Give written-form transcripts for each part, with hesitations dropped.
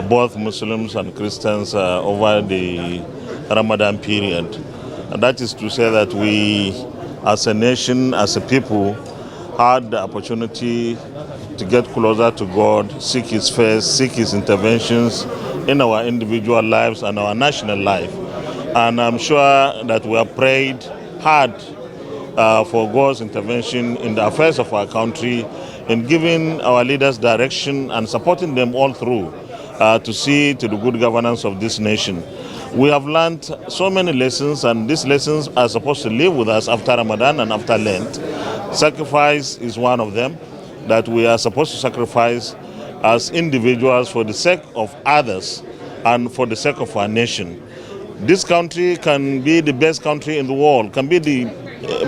both Muslims and Christians over the Ramadan period. And that is to say that we, as a nation, as a people, had the opportunity to get closer to God, seek His face, seek His interventions in our individual lives and our national life. And I'm sure that we have prayed hard for God's intervention in the affairs of our country, in giving our leaders direction and supporting them all through to see to the good governance of this nation. We have learned so many lessons, and these lessons are supposed to live with us after Ramadan and after Lent. Sacrifice is one of them, that we are supposed to sacrifice as individuals for the sake of others and for the sake of our nation. This country can be the best country in the world, can be the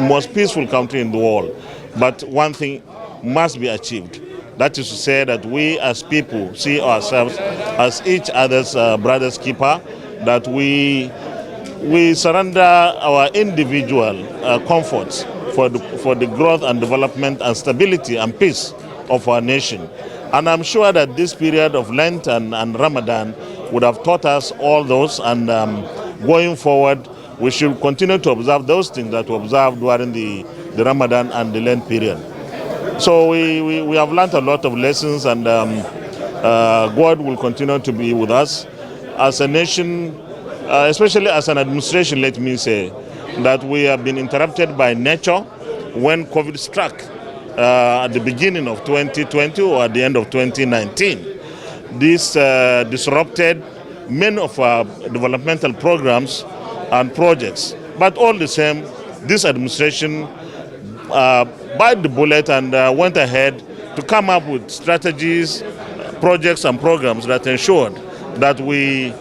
most peaceful country in the world, but one thing must be achieved. That is to say that we as people see ourselves as each other's brother's keeper, that we surrender our individual comforts for the growth and development and stability and peace of our nation. And I'm sure that this period of Lent and Ramadan would have taught us all those, and going forward we should continue to observe those things that we observed during the Ramadan and the Lent period. So we have learned a lot of lessons, and God will continue to be with us. As a nation, especially as an administration, let me say, that we have been interrupted by nature when COVID struck at the beginning of 2020 or at the end of 2019. This disrupted many of our developmental programs and projects. But all the same, this administration bit the bullet and went ahead to come up with strategies, projects and programs that ensured that we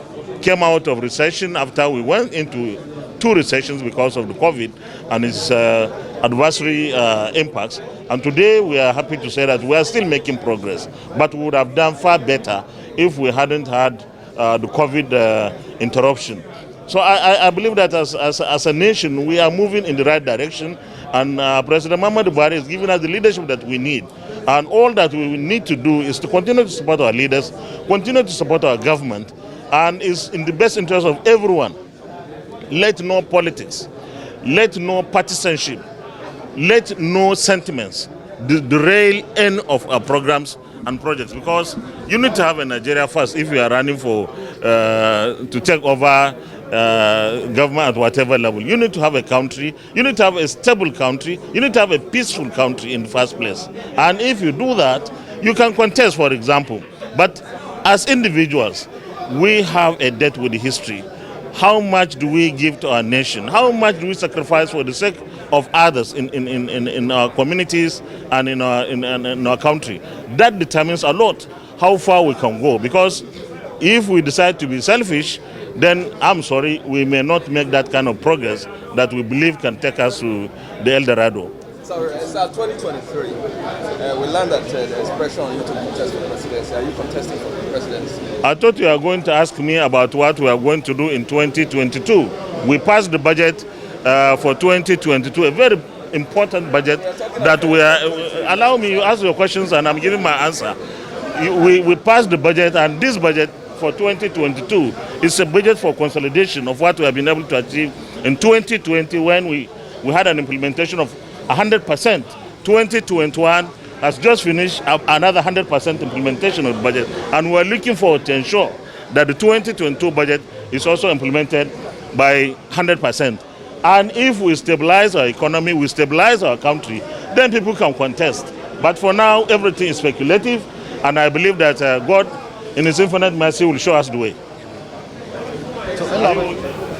came out of recession after we went into 2 recessions because of the COVID and its adversary impacts. And today we are happy to say that we are still making progress, but we would have done far better if we hadn't had the COVID interruption. So I believe that as a nation, we are moving in the right direction, and President Muhammadu Buhari is giving us the leadership that we need. And all that we need to do is to continue to support our leaders, continue to support our government, and is in the best interest of everyone. Let no politics, let no partisanship, let no sentiments derail any of our programs and projects, because you need to have a Nigeria first if you are running for to take over government at whatever level. You need to have a country, you need to have a stable country, you need to have a peaceful country in the first place. And if you do that, you can contest, for example. But as individuals, we have a debt with the history. How much do we give to our nation? How much do we sacrifice for the sake of others in our communities and in our country? That determines a lot how far we can go. Because if we decide to be selfish, then I'm sorry, we may not make that kind of progress that we believe can take us to the El Dorado. So it's 2023. We learned that there's pressure on you to contest for the presidency. Are you contesting for the presidency? I thought you were going to ask me about what we are going to do in 2022. We passed the budget for 2022, a very important budget that we are... Allow me to ask your questions and I'm giving my answer. We passed the budget, and this budget for 2022 is a budget for consolidation of what we have been able to achieve in 2020 when we had an implementation of 100%. 2021 has just finished another 100% implementation of the budget, and we're looking forward to ensure that the 2022 budget is also implemented by 100%. And if we stabilize our economy, we stabilize our country, then people can contest. But for now, everything is speculative, and I believe that God, in His infinite mercy, will show us the way. So,